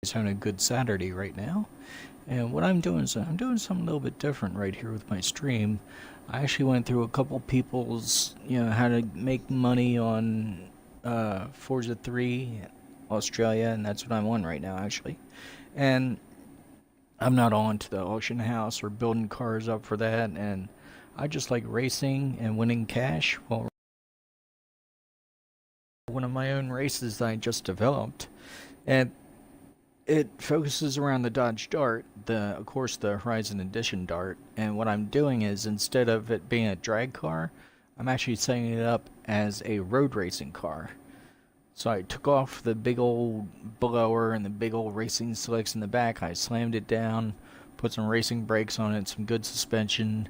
It's having a good Saturday right now. And what I'm doing is I'm doing something a little bit different right here with my stream. I actually went through a couple people's, how to make money on Forza 3 Australia, and that's what I'm on right now actually. And I'm not on to the auction house or building cars up for that, and I just like racing and winning cash. Well, one of my own races that I just developed, and it focuses around the Dodge Dart, of course the Horizon Edition Dart, and what I'm doing is instead of it being a drag car, I'm actually setting it up as a road racing car. So I took off the big old blower and the big old racing slicks in the back, I slammed it down, put some racing brakes on it, some good suspension,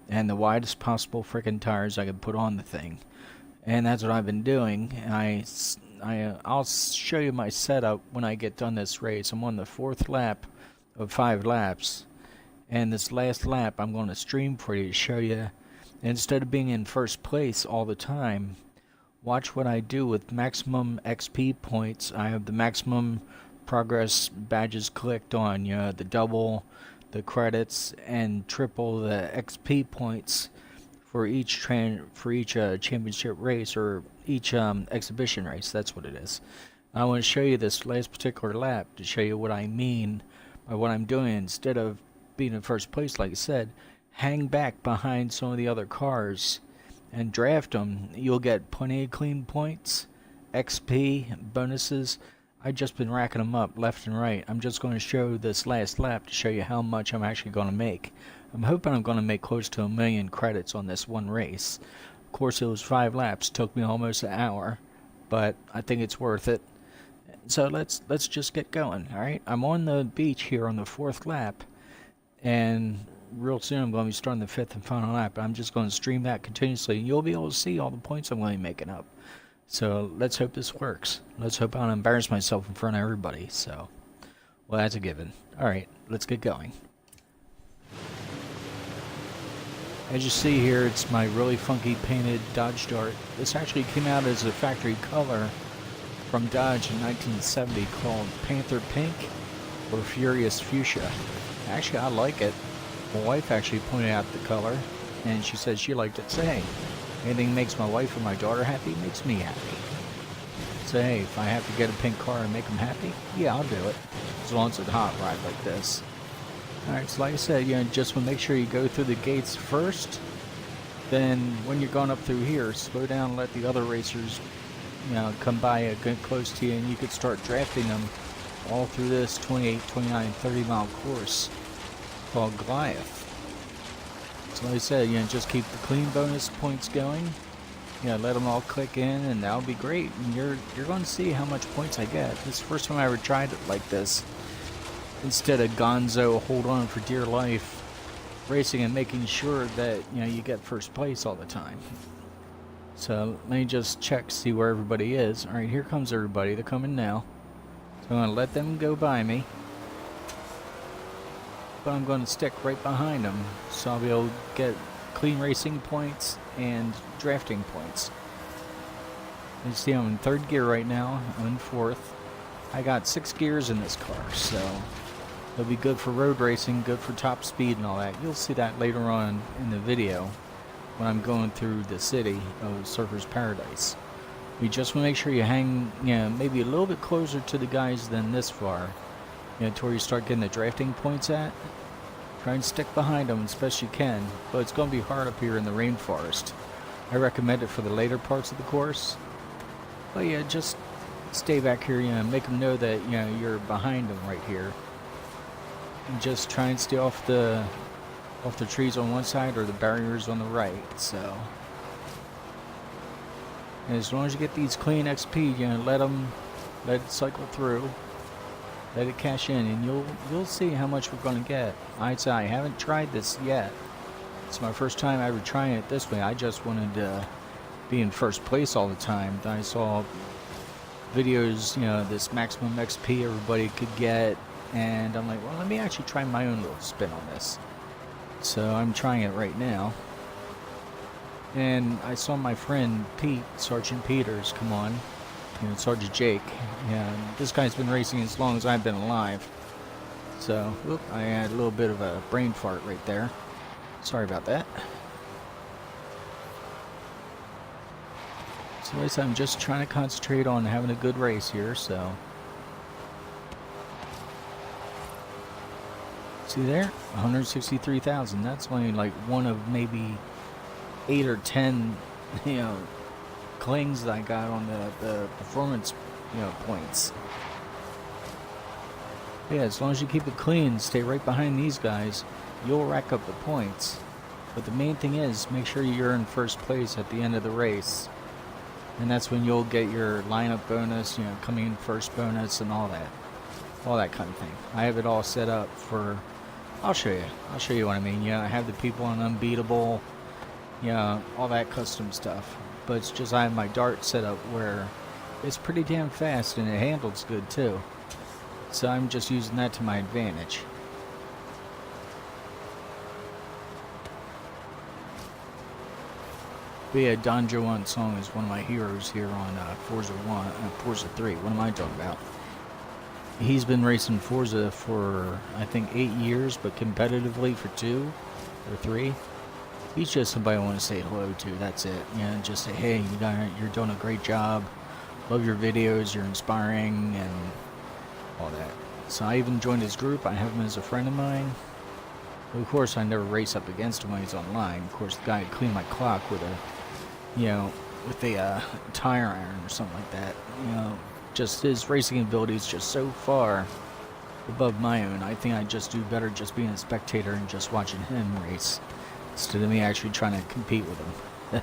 and the widest possible freaking tires I could put on the thing. And that's what I've been doing. I'll show you my setup when I get done this race. I'm on the 4th lap of 5 laps, and this last lap I'm going to stream for you to show you. Instead of being in first place all the time, watch what I do with maximum XP points. I have the maximum progress badges clicked on, the double the credits and triple the XP points for each championship race, or each exhibition race. That's what it is. I want to show you this last particular lap to show you what I mean by what I'm doing. Instead of being in first place, like I said, hang back behind some of the other cars and draft them. You'll get plenty of clean points, XP, bonuses. I've just been racking them up left and right. I'm just going to show this last lap to show you how much I'm actually going to make. I'm hoping I'm going to make close to 1 million credits on this one race. Of course, it was 5 laps, took me almost an hour, but I think it's worth it. So let's just get going. All right, I'm on the beach here on the 4th lap, and real soon I'm going to be starting the 5th and final lap. I'm just going to stream that continuously, and you'll be able to see all the points I'm going to be making up. So let's hope this works. Let's hope I don't embarrass myself in front of everybody. So, well, that's a given. All right, let's get going. As you see here, it's my really funky painted Dodge Dart. This actually came out as a factory color from Dodge in 1970 called Panther Pink or Furious Fuchsia. Actually, I like it. My wife actually pointed out the color, and she said she liked it. So hey, anything makes my wife or my daughter happy makes me happy. So hey, if I have to get a pink car and make them happy, yeah, I'll do it. As long as it's a hot ride like this. Alright, so like I said, just want to make sure you go through the gates first. Then when you're going up through here, slow down and let the other racers, come by, get close to you, and you could start drafting them all through this 28, 29, 30 mile course called Goliath. So like I said, just keep the clean bonus points going. Let them all click in, and that'll be great. And you're going to see how much points I get. This is the first time I ever tried it like this. Instead of gonzo hold on for dear life racing and making sure that you get first place all the time. So let me just check, see where everybody is. Alright, here comes everybody. They're coming now. So I'm going to let them go by me, but I'm going to stick right behind them, so I'll be able to get clean racing points and drafting points. You see I'm in 3rd gear right now. I'm in 4th. I got 6 gears in this car, so it'll be good for road racing, good for top speed and all that. You'll see that later on in the video when I'm going through the city of Surfer's Paradise. You just want to make sure you hang, maybe a little bit closer to the guys than this far, to where you start getting the drafting points at. Try and stick behind them as best you can, but it's going to be hard up here in the rainforest. I recommend it for the later parts of the course. But yeah, just stay back here, make them know that, you're behind them right here. And just try and stay off the trees on one side or the barriers on the right, so. And as long as you get these clean XP, let it cycle through. Let it cash in, and you'll see how much we're going to get. I'd say I haven't tried this yet. It's my first time ever trying it this way. I just wanted to be in first place all the time. Then I saw videos, this maximum XP everybody could get, and I'm like, well, let me actually try my own little spin on this. So I'm trying it right now. And I saw my friend Pete, Sergeant Peters, come on. You know, Sergeant Jake. Yeah, this guy's been racing as long as I've been alive. So, whoop, I had a little bit of a brain fart right there. Sorry about that. So, like I said, I'm just trying to concentrate on having a good race here, so. See there? 163,000. That's only like one of maybe 8 or 10, you know, clings that I got on the performance, you know, points. Yeah, as long as you keep it clean, stay right behind these guys, you'll rack up the points. But the main thing is, make sure you're in first place at the end of the race. And that's when you'll get your lineup bonus, you know, coming in first bonus and all that kind of thing. I have it all set up for, I'll show you what I mean. Yeah, I have the people on unbeatable, yeah, all that custom stuff. But it's just I have my dart set up where it's pretty damn fast and it handles good too. So I'm just using that to my advantage. But yeah, DonJoeWon Song is one of my heroes here on Forza 3. What am I talking about? He's been racing Forza for, I think, 8 years, but competitively for 2 or 3. He's just somebody I want to say hello to, that's it. Yeah, just say, hey, you're doing a great job. Love your videos, you're inspiring, and all that. So I even joined his group. I have him as a friend of mine. Of course, I never race up against him when he's online. Of course, the guy cleaned my clock with a, you know, with a tire iron or something like that. You know, just his racing ability is just so far above my own. I think I just do better just being a spectator and just watching him race instead of me actually trying to compete with him.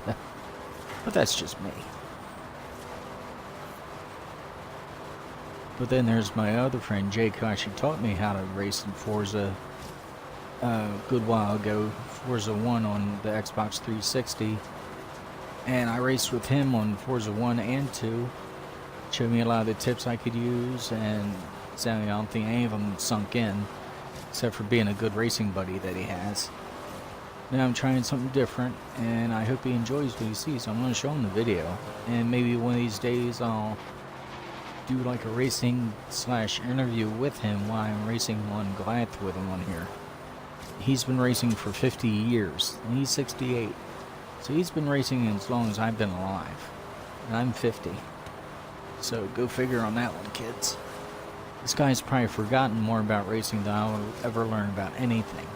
But that's just me. But then there's my other friend Jake, who actually taught me how to race in Forza a good while ago. Forza 1 on the Xbox 360. And I raced with him on Forza 1 and 2. Showed me a lot of the tips I could use, and sadly I don't think any of them sunk in, except for being a good racing buddy that he has. Now I'm trying something different, and I hope he enjoys what he sees. So I'm going to show him the video, and maybe one of these days I'll do like a racing / interview with him while I'm racing on Goliath with him on here. He's been racing for 50 years, and he's 68. So he's been racing as long as I've been alive, and I'm 50. So go figure on that one, kids. This guy's probably forgotten more about racing than I'll ever learn about anything.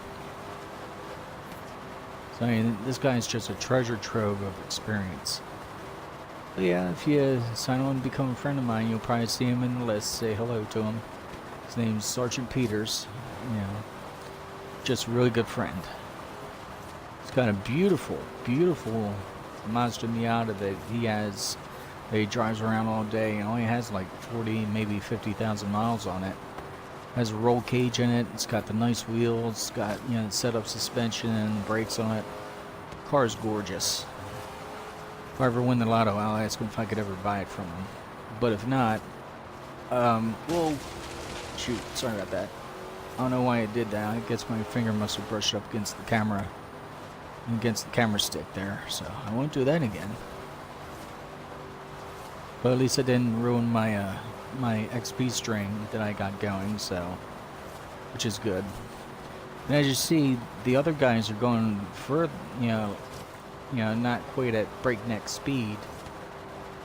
So I mean, this guy's just a treasure trove of experience. But yeah, if you sign on to become a friend of mine, you'll probably see him in the list. Say hello to him. His name's Sergeant Peters. You know, just a really good friend. He's got a beautiful, beautiful Mazda Miata that he has. That he drives around all day, and only has like 40, maybe 50,000 miles on it. Has a roll cage in it. It's got the nice wheels. It's got, you know, set up suspension and brakes on it. The car's gorgeous. If I ever win the lotto, I'll ask him if I could ever buy it from him. But if not, well, shoot, sorry about that. I don't know why I did that. I guess my finger must have brushed up against the camera stick there. So I won't do that again. But at least I didn't ruin my my XP string that I got going, so, which is good. And as you see, the other guys are going further, you know, not quite at breakneck speed.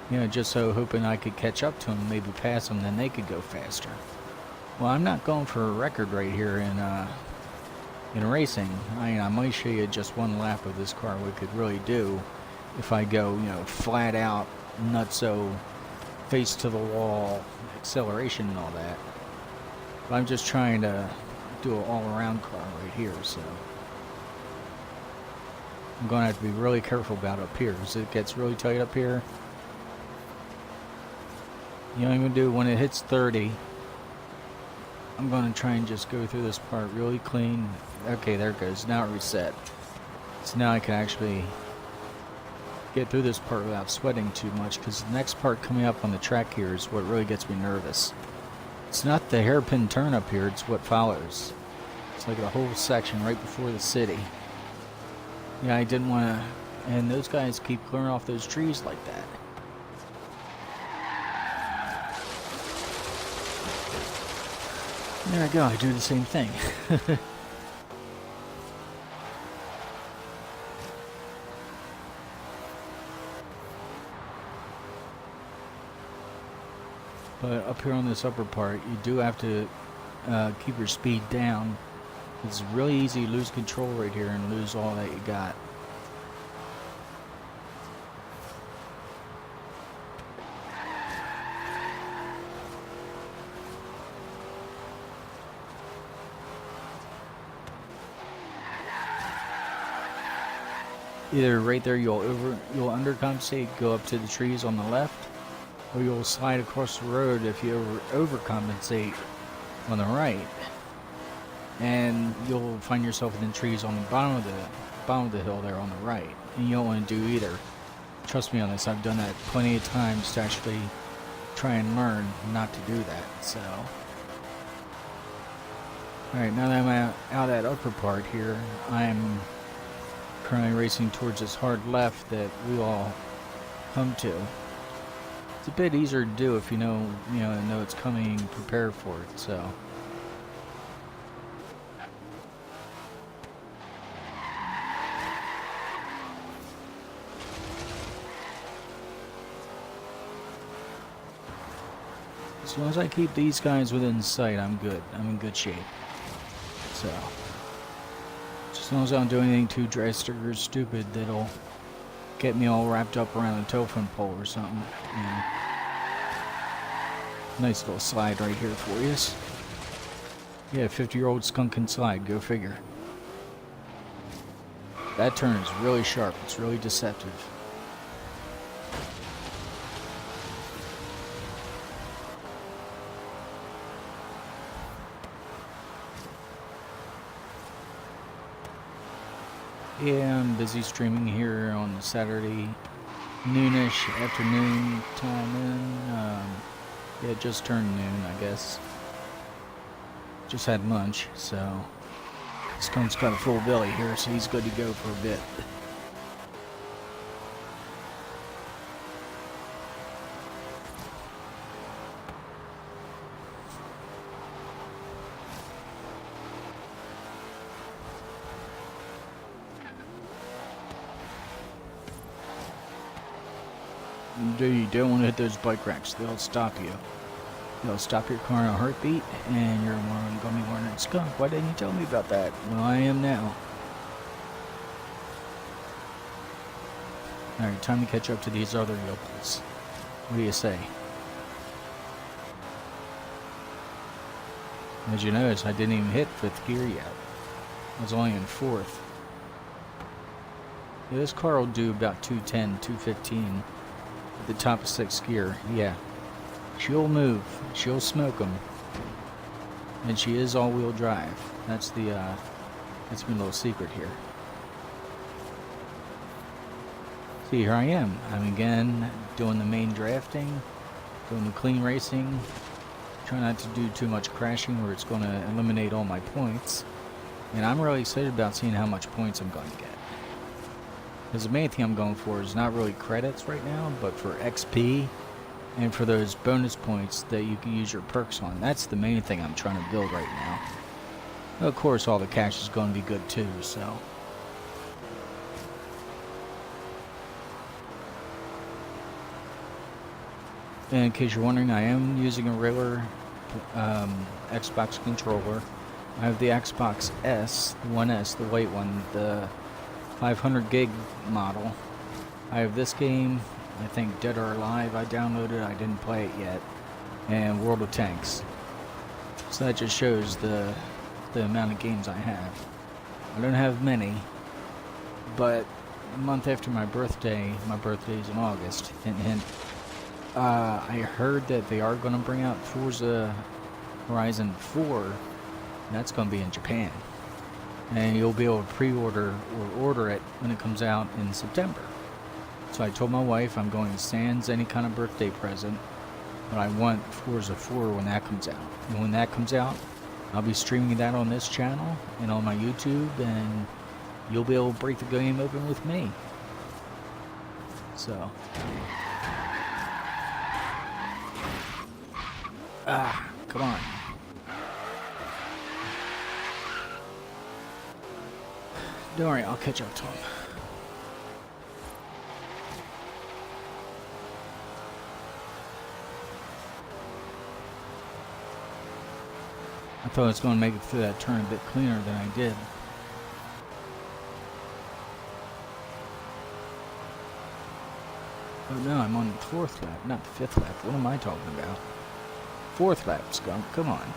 You know, just so hoping I could catch up to them, maybe pass them, then they could go faster. Well, I'm not going for a record right here in racing. I mean, I might show you just one lap of this car what it could really do if I go, you know, flat out, nutso, face to the wall, acceleration and all that. But I'm just trying to do an all-around car right here, so I'm going to have to be really careful about up here because it gets really tight up here. You know what I'm going to do when it hits 30, I'm going to try and just go through this part really clean. Okay, there it goes. Now it reset. So now I can actually get through this part without sweating too much, because the next part coming up on the track here is what really gets me nervous. It's not the hairpin turn up here, it's what follows. It's like a whole section right before the city. Yeah, I didn't want to, and those guys keep clearing off those trees like that. There I go, I do the same thing. But up here on this upper part, you do have to keep your speed down. It's really easy to lose control right here and lose all that you got. Either right there you'll undercompensate, go up to the trees on the left, or you'll slide across the road if you overcompensate on the right, and you'll find yourself within trees on the bottom of the hill there on the right, and you don't want to do either. Trust me on this, I've done that plenty of times to actually try and learn not to do that. So alright, now that I'm out that upper part here, I'm currently racing towards this hard left that we all come to. It's a bit easier to do if you know it's coming, prepare for it. So as long as I keep these guys within sight, I'm good. I'm in good shape. So as long as I don't do anything too drastic or stupid that'll get me all wrapped up around a telephone pole or something. Yeah. Nice little slide right here for you. Yeah, 50-year-old skunk can slide, go figure. That turn is really sharp, it's really deceptive. Yeah, I'm busy streaming here on Saturday noonish afternoon time. Yeah, it just turned noon, I guess. Just had lunch, so Skunk's got a full belly here, so he's good to go for a bit. You don't want to hit those bike racks. They'll stop you. They'll stop your car in a heartbeat, and you're going to be wondering, Skunk, why didn't you tell me about that? Well, I am now. Alright, time to catch up to these other yokels. What do you say? As you notice, I didn't even hit 5th gear yet. I was only in 4th. Yeah, this car will do about 210, 215. At the top of 6th gear, yeah. She'll move. She'll smoke them. And she is all-wheel drive. That's my little secret here. See, here I am. I'm again doing the main drafting, doing the clean racing. Try not to do too much crashing where it's going to eliminate all my points. And I'm really excited about seeing how much points I'm going to get. Because the main thing I'm going for is not really credits right now, but for XP and for those bonus points that you can use your perks on. That's the main thing I'm trying to build right now. Of course, all the cash is going to be good too, so. And in case you're wondering, I am using a regular Xbox controller. I have the Xbox S, the 1S, the white one, the 500 gig model. I have this game, I think Dead or Alive, I downloaded, I didn't play it yet, and World of Tanks. So that just shows the amount of games I have. I don't have many, but a month after my birthday's in August, hint hint, I heard that they are going to bring out Forza Horizon 4, and that's going to be in Japan. And you'll be able to pre-order or order it when it comes out in September. So I told my wife I'm going to sans any kind of birthday present, but I want Forza 4 when that comes out. And when that comes out, I'll be streaming that on this channel and on my YouTube, and you'll be able to break the game open with me. So. Come on. Don't worry, I'll catch up to him. I thought I was going to make it through that turn a bit cleaner than I did. Oh no, I'm on the 4th lap, not the 5th lap. What am I talking about? 4th lap, Skunk, come on.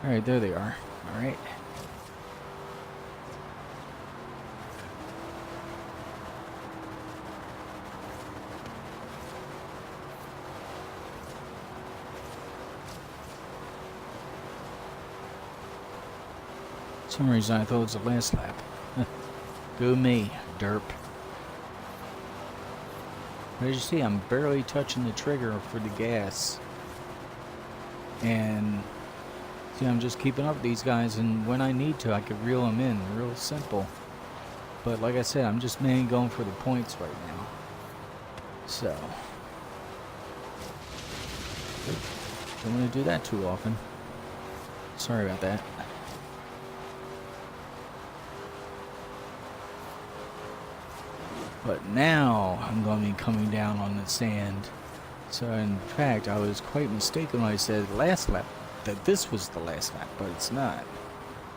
Alright, there they are. Alright. For some reason I thought it was the last lap. Go me, derp. As you see, I'm barely touching the trigger for the gas. And see, I'm just keeping up with these guys, and when I need to, I could reel them in. Real simple. But like I said, I'm just mainly going for the points right now. So, don't want to do that too often. Sorry about that. But now I'm going to be coming down on the sand. So in fact, I was quite mistaken when I said last lap that this was the last lap, but it's not.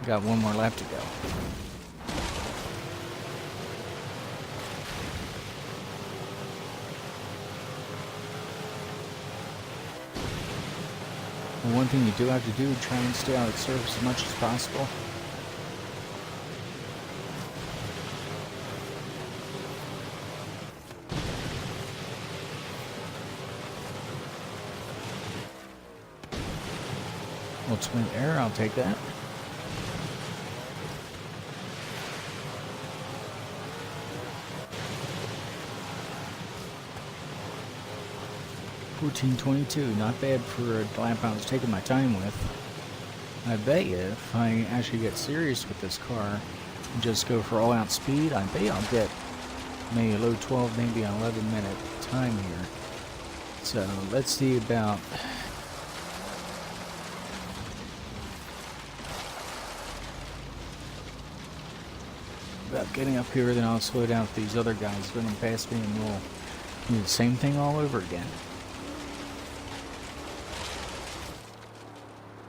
Got one more lap to go. And one thing you do have to do, try and stay out of the surface as much as possible. Ultimate air, I'll take that. $14.22, not bad for a lap I was taking my time with. I bet you if I actually get serious with this car and just go for all-out speed, I bet I'll get maybe a low 12, maybe an 11-minute time here. So let's see about getting up here, then I'll slow down with these other guys running past me, and we'll do the same thing all over again.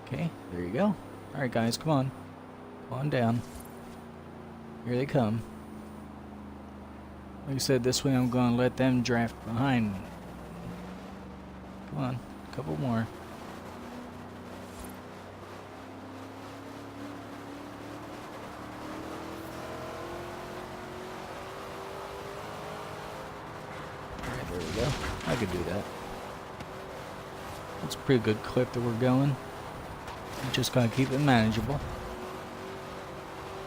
Okay, there you go. Alright guys, come on. Come on down. Here they come. Like I said, this way I'm going to let them draft behind. Come on, a couple more. Alright, there we go. I could do that. That's a pretty good clip that we're going. You just gotta keep it manageable.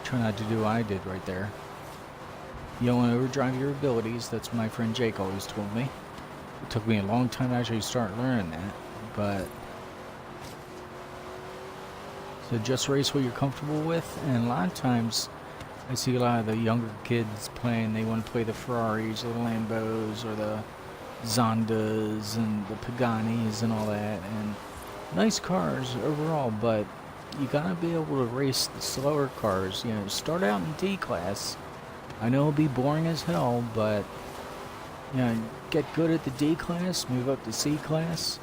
Try not to do what I did right there. You don't want to overdrive your abilities. That's what my friend Jake always told me. It took me a long time to actually start learning that, but so just race what you're comfortable with. And a lot of times I see a lot of the younger kids playing, they want to play the Ferraris or the Lambos or the Zondas and the Paganis and all that, and nice cars overall, but you gotta be able to race the slower cars. You know, start out in D class. I know it'll be boring as hell, but you know, get good at the D class, move up to C class,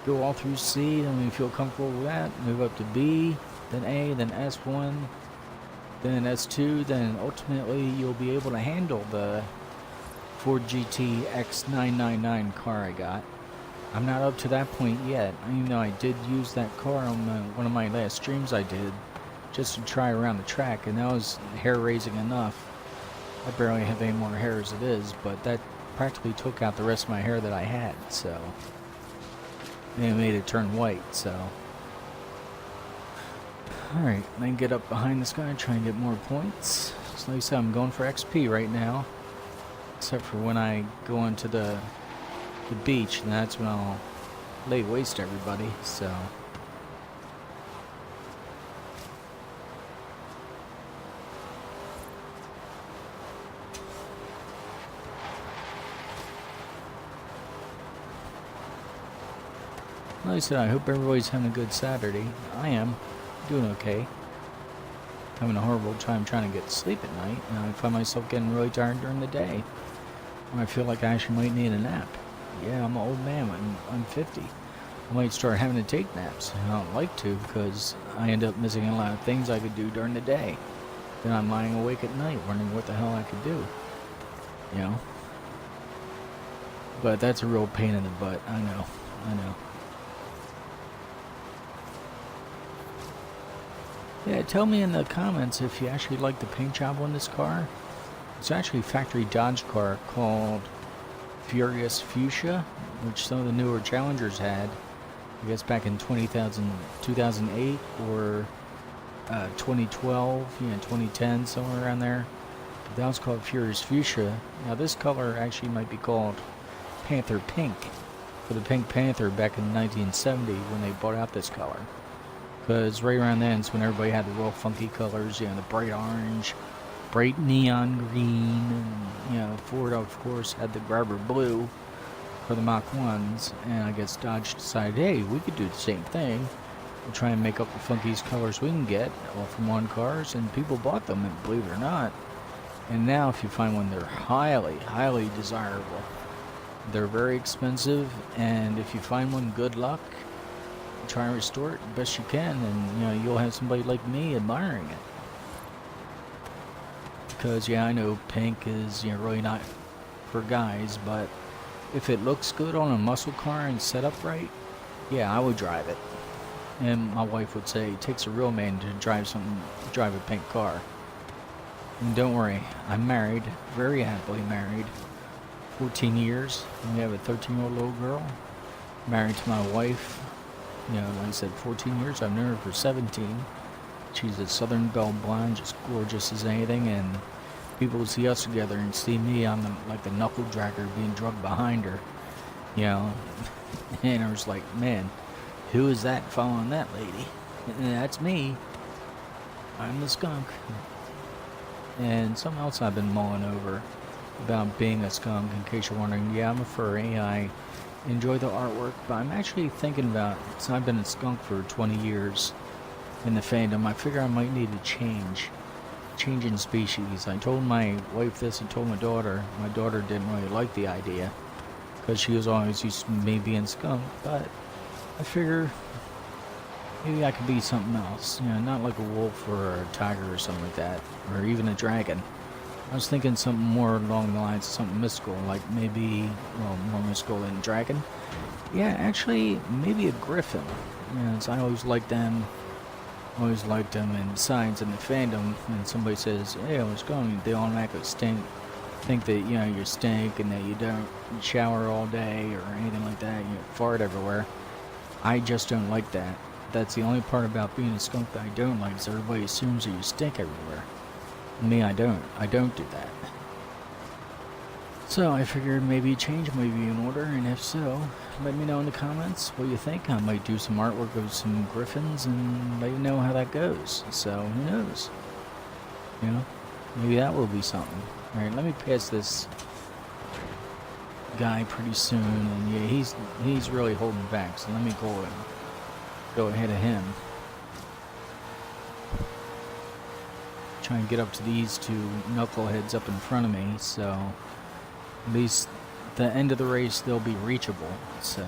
go all through C, and when you feel comfortable with that, move up to B, then A, then S1, then S2, then ultimately you'll be able to handle the Ford GT X999 car I got. I'm not up to that point yet, even though I did use that car on one of my last streams I did, just to try around the track, and that was hair-raising enough. I barely have any more hair as it is, but that practically took out the rest of my hair that I had, so and it made it turn white, so alright, then get up behind this guy and try and get more points. So like I said, I'm going for XP right now, except for when I go into the beach, and that's when I'll lay waste to everybody, so like I said, I hope everybody's having a good Saturday. I am. doing okay. Having a horrible time trying to get to sleep at night, and I find myself getting really tired during the day. I feel like I actually might need a nap. Yeah, I'm an old man. I'm 50. I might start having to take naps. I don't like to because I end up missing a lot of things I could do during the day. Then I'm lying awake at night wondering what the hell I could do. You know? But that's a real pain in the butt. I know. Yeah, tell me in the comments if you actually like the paint job on this car. It's actually a factory Dodge car called Furious Fuchsia, which some of the newer Challengers had. I guess back in 2008 or 2012, 2010, somewhere around there. But that was called Furious Fuchsia. Now this color actually might be called Panther Pink for the Pink Panther back in 1970 when they brought out this color. Because right around then is when everybody had the real funky colors, the bright orange, bright neon green, and Ford of course had the Grabber blue for the Mach 1s, and I guess Dodge decided, hey, we could do the same thing. We'll try and make up the funkiest colors we can get all from one cars, and people bought them, and believe it or not. And now if you find one, they're highly, highly desirable. They're very expensive, and if you find one, good luck. Try and restore it the best you can, and you'll have somebody like me admiring it. Because I know pink is really not for guys, but if it looks good on a muscle car and set up right, yeah, I would drive it. And my wife would say it takes a real man to drive a pink car. And don't worry, I'm married, very happily married, 14 years. And we have a 13-year-old little girl. Married to my wife, like I said, 14 years. I've known her for 17. She's a Southern Belle blonde, just gorgeous as anything, and people see us together and see me, I'm like the knuckle dragger being drugged behind her, and I was like, man, who is that following that lady? And that's me. I'm the skunk. And something else I've been mulling over about being a skunk, in case you're wondering, yeah, I'm a furry. I enjoy the artwork, but I'm actually thinking about, since I've been a skunk for 20 years in the fandom, I figure I might need to change in species. I told my wife this and told my daughter. My daughter didn't really like the idea because she was always used to me being skunk, but I figure maybe I could be something else, not like a wolf or a tiger or something like that, or even a dragon. I was thinking something more along the lines of something mystical, like maybe, more mystical than dragon. Yeah, actually, maybe a griffin. So I always liked them. And besides, in the fandom, when somebody says, hey, I was going, they automatically think that, you stink and that you don't shower all day or anything like that, you fart everywhere. I just don't like that. That's the only part about being a skunk that I don't like, is everybody assumes that you stink everywhere. Me, I don't. I don't do that. So I figured maybe change might be in order, and if so, let me know in the comments what you think. I might do some artwork of some griffins and let you know how that goes. So who knows? Maybe that will be something. Alright, let me pass this guy pretty soon, and yeah, he's really holding back, so let me go ahead of him. Try and get up to these two knuckleheads up in front of me, so at least the end of the race they'll be reachable, so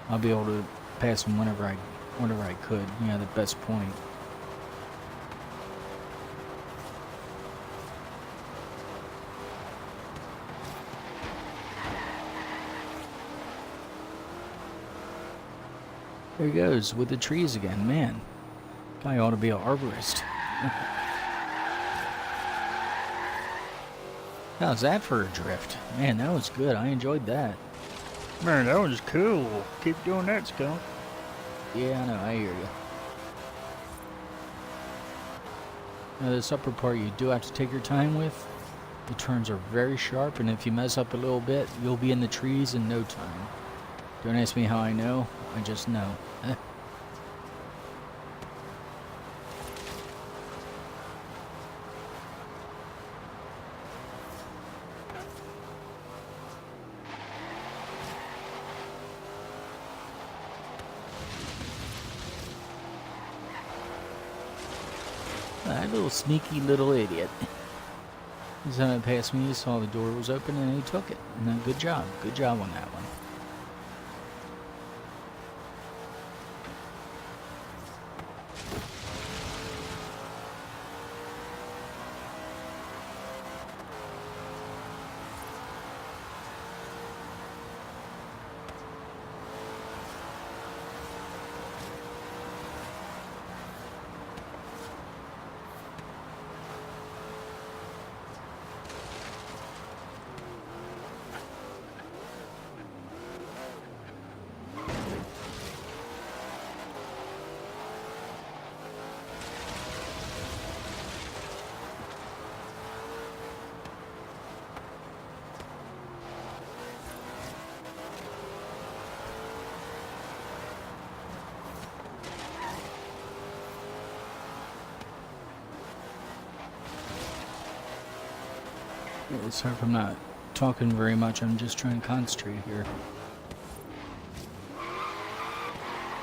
I'll be able to pass them whenever I could, the best point. There he goes with the trees again, man. Guy ought to be an arborist. How's that for a drift? Man, that was good. I enjoyed that. Man, that was cool. Keep doing that, skunk. Yeah, I know. I hear you. Now, this upper part you do have to take your time with. The turns are very sharp, and if you mess up a little bit, you'll be in the trees in no time. Don't ask me how I know. I just know. That little sneaky little idiot. He's past me, he saw the door was open, and he took it. And good job. Good job on that one. Sorry if I'm not talking very much, I'm just trying to concentrate here.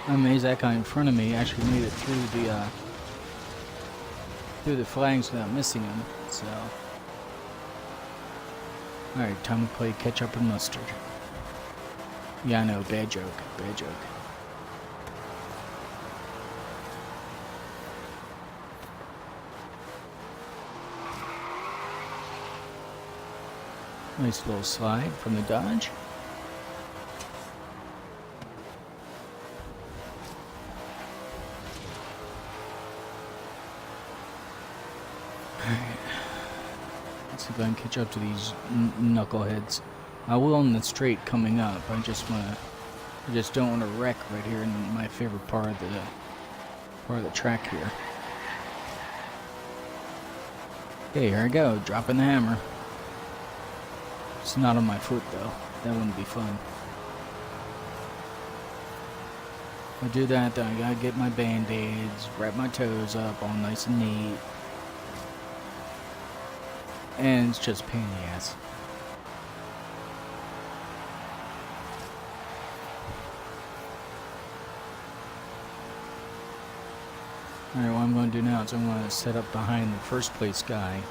I'm amazed that guy in front of me actually made it through the flags without missing him, so. Alright, time to play ketchup and mustard. Yeah, I know, bad joke, bad joke. Nice little slide from the Dodge. Alright. Let's see if I can catch up to these knuckleheads. I will on the straight coming up. I just don't want to wreck right here in my favorite part of the track here. Okay, here I go, dropping the hammer. It's not on my foot though. That wouldn't be fun. If I do that, then I gotta get my band-aids, wrap my toes up all nice and neat. And it's just a pain in the ass. Alright, what I'm going to do now is I'm going to set up behind the first place guy.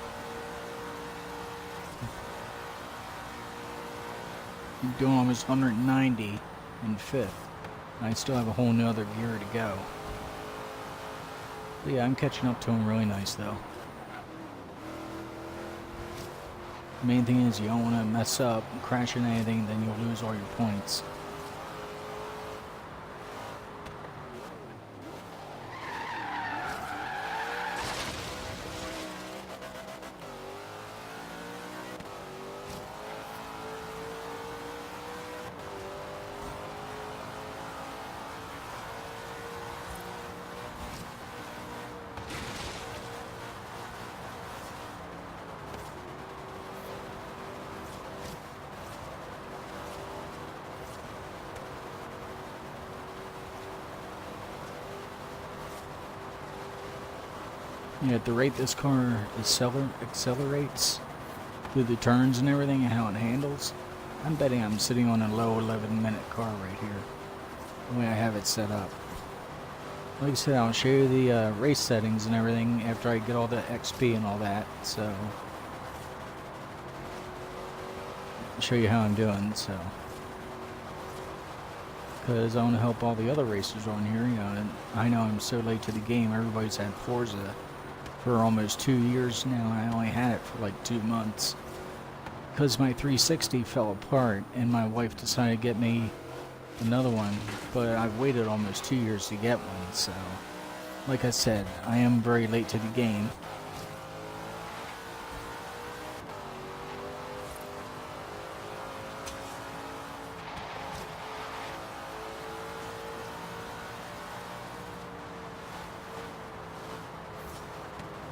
I'm doing almost 190 in 5th. I still have a whole nother gear to go. But yeah, I'm catching up to him really nice though. The main thing is you don't want to mess up, crash into anything, then you'll lose all your points. Yeah, at the rate this car accelerates through the turns and everything and how it handles, I'm betting I'm sitting on a low 11-minute car right here, the way I have it set up. Like I said, I'll show you the race settings and everything after I get all the XP and all that, so I'll show you how I'm doing, so. Because I want to help all the other racers on here, you know, and I know I'm so late to the game. Everybody's had Forza for almost 2 years now, and I only had it for like 2 months. Because my 360 fell apart, and my wife decided to get me another one, but I've waited almost 2 years to get one, so. Like I said, I am very late to the game.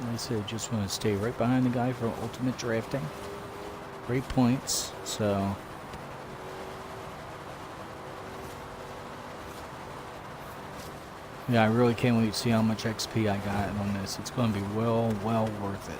Like I said, just want to stay right behind the guy for ultimate drafting. Great points, so. Yeah, I really can't wait to see how much XP I got on this. It's going to be well worth it.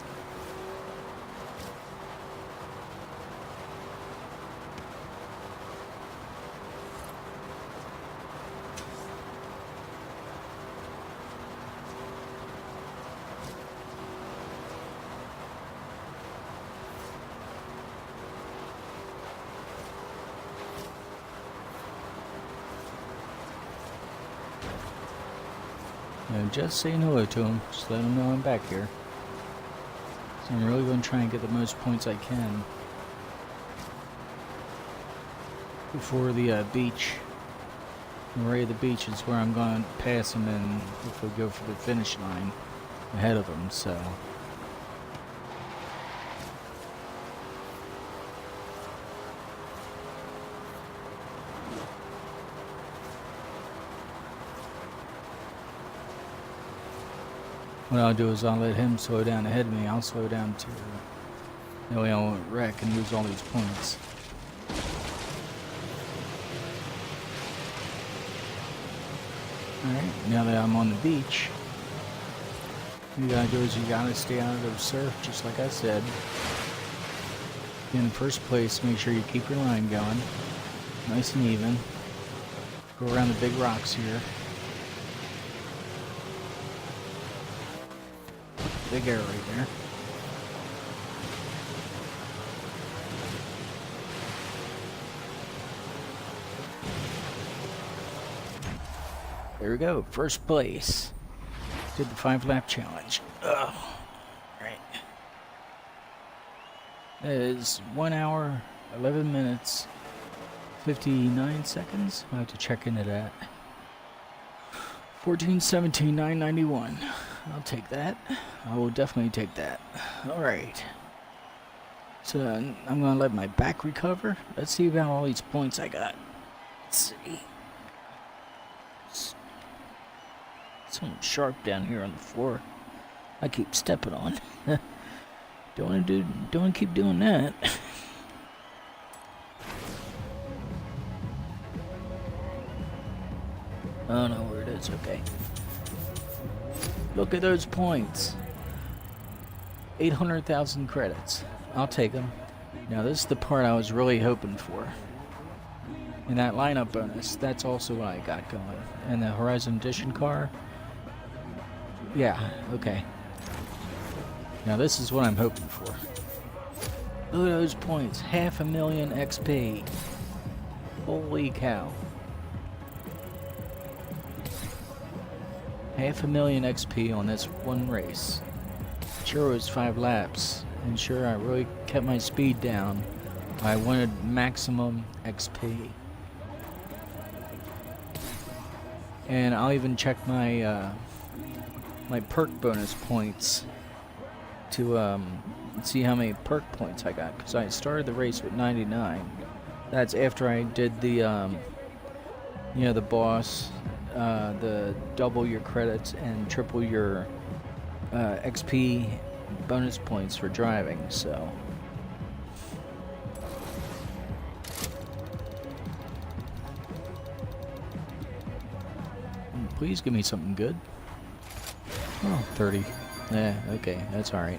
Just saying hello to him. Just let him know I'm back here. So I'm really going to try and get the most points I can before the beach. Right at the beach is where I'm going to pass him and hopefully go for the finish line ahead of him. So. What I'll do is I'll let him slow down ahead of me. I'll slow down too. That way I won't wreck and lose all these points. Alright, now that I'm on the beach, what you gotta do is you gotta stay out of the surf, just like I said. In first place, make sure you keep your line going. Nice and even. Go around the big rocks here. Big arrow right there. There we go, first place. Did the 5-lap challenge. Oh, right. That is 1 hour, 11 minutes, 59 seconds. I'll have to check into that. 14:17:991. I'll take that. I will definitely take that. Alright. So I'm going to let my back recover. Let's see about all these points I got. Let's see. Something sharp down here on the floor. I keep stepping on. Don't want to keep doing that. Oh no, where it is, okay. Look at those points. 800,000 credits. I'll take them. Now this is the part I was really hoping for. And that lineup bonus, that's also what I got going. And the Horizon Edition car. Yeah, okay. Now this is what I'm hoping for. Look at those points. 500,000 XP. Holy cow. 500,000 XP on this one race. Sure it was 5 laps. And sure I really kept my speed down. I wanted maximum XP. And I'll even check my my perk bonus points to see how many perk points I got, because I started the race with 99. That's after I did the you know, the boss, the double your credits and triple your XP bonus points for driving. So please give me something good. Oh, 30. Yeah, okay, that's alright.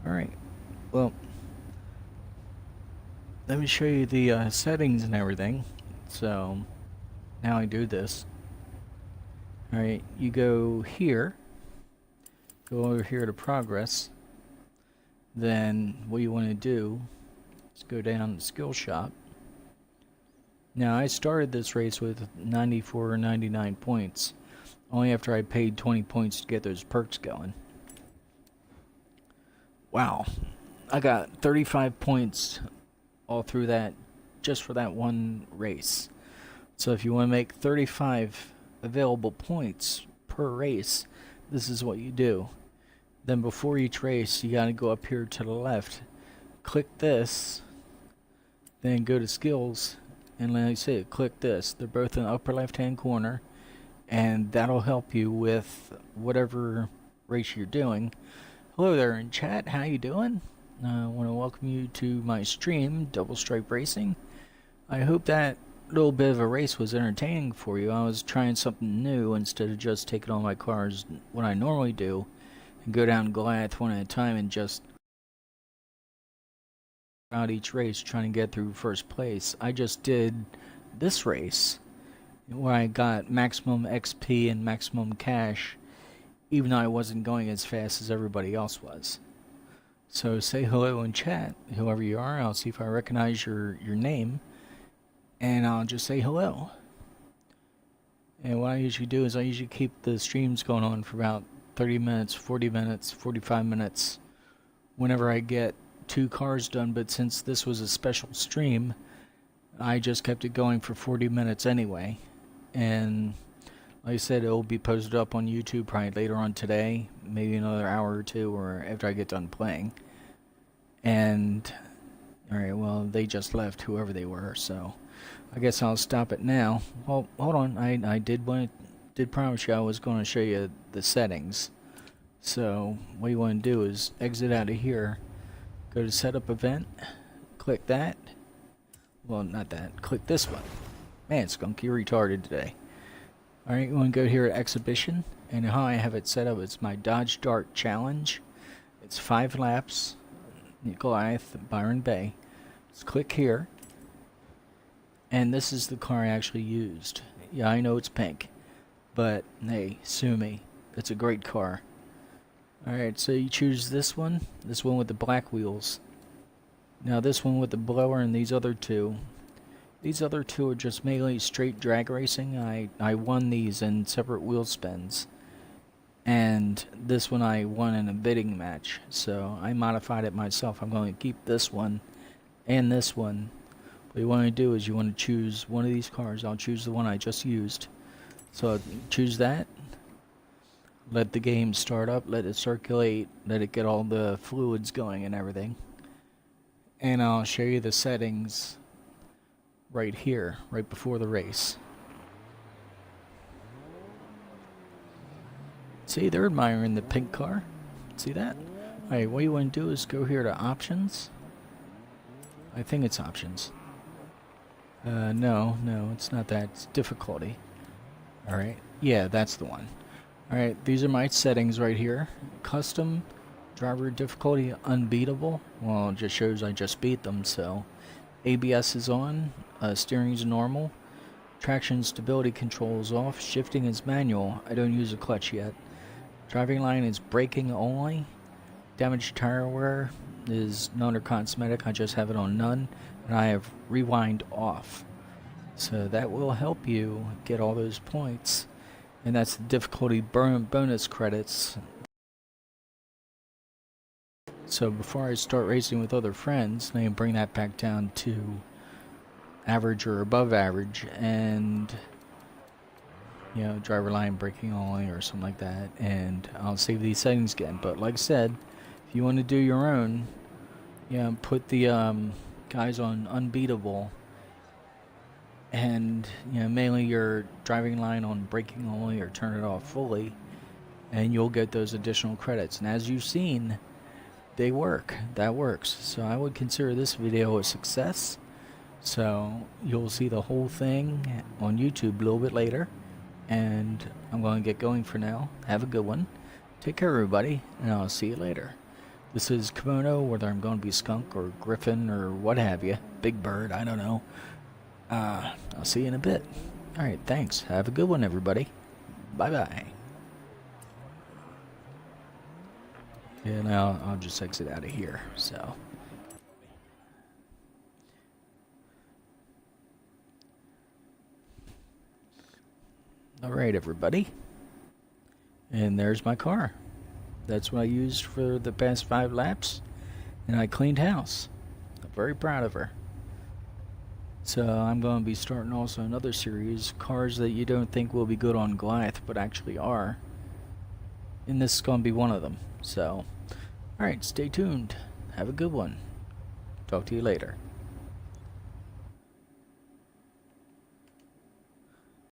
Alright, well, let me show you the settings and everything. So, now I do this. Alright, you go here, go over here to progress, then what you want to do is go down to skill shop. Now I started this race with 94 or 99 points, only after I paid 20 points to get those perks going. Wow, I got 35 points all through that, just for that one race. So if you want to make 35 available points per race, this is what you do. Then before each race, you got to go up here to the left, click this, then go to skills, and like I say, click this. They're both in the upper left hand corner, and that'll help you with whatever race you're doing. Hello there in chat, how you doing? I want to welcome you to my stream, Double Stripe Racing. I hope that little bit of a race was entertaining for you. I was trying something new instead of just taking all my cars, what I normally do, and go down Goliath one at a time and just out each race trying to get through first place. I just did this race where I got maximum XP and maximum cash, even though I wasn't going as fast as everybody else was. So say hello in chat, whoever you are. I'll see if I recognize your name, and I'll just say hello. And what I usually do is I usually keep the streams going on for about 30 minutes, 40 minutes, 45 minutes, whenever I get 2 cars done. But since this was a special stream, I just kept it going for 40 minutes anyway. And like I said, it will be posted up on YouTube probably later on today, maybe another hour or two, or after I get done playing. And alright, well, they just left, whoever they were, so I guess I'll stop it now. Well, hold on, I did promise you I was going to show you the settings. So what you want to do is exit out of here, go to setup event, click that. Well, not that, click this one. Man, Skunk, you're retarded today. Alright, you want to go here at exhibition, and how I have it set up, it's my Dodge Dart Challenge. It's 5 laps, Goliath, Byron Bay. Let's click here. And this is the car I actually used. Yeah, I know it's pink, but hey, sue me. It's a great car. Alright, so you choose this one with the black wheels. Now this one with the blower and these other two. These other two are just mainly straight drag racing. I won these in separate wheel spins. And this one I won in a bidding match. So I modified it myself. I'm going to keep this one and this one. What you want to do is you want to choose one of these cars. I'll choose the one I just used. So choose that. Let the game start up. Let it circulate. Let it get all the fluids going and everything. And I'll show you the settings right here, right before the race. See, they're admiring the pink car. See that? Alright, what you want to do is go here to options. I think it's options. No, it's not that. It's difficulty. Alright, yeah, that's the one. Alright, these are my settings right here. Custom, driver difficulty, unbeatable. Well, it just shows I just beat them, so. ABS is on, steering is normal, traction stability control is off, shifting is manual. I don't use a clutch yet. Driving line is braking only. Damaged tire wear is none or cosmetic. I just have it on none, and I have rewind off. So that will help you get all those points, and that's the difficulty bonus credits. So before I start racing with other friends, I can bring that back down to average or above average, and you know, driver line braking only or something like that, and I'll save these settings again. But like I said, if you want to do your own, put the guys on unbeatable, and mainly your driving line on braking only, or turn it off fully, and you'll get those additional credits. And as you've seen, they work. That works. So I would consider this video a success. So you'll see the whole thing on YouTube a little bit later. And I'm going to get going for now. Have a good one. Take care, everybody, and I'll see you later. This is Kimono, whether I'm going to be Skunk or Griffin or what have you. Big Bird, I don't know. I'll see you in a bit. Alright, thanks. Have a good one, everybody. Bye-bye. Yeah, now I'll just exit out of here, so. Alright, everybody. And there's my car. That's what I used for the past 5 laps. And I cleaned house. I'm very proud of her. So I'm going to be starting also another series. Cars that you don't think will be good on Goliath, but actually are. And this is going to be one of them. So, alright, stay tuned. Have a good one. Talk to you later.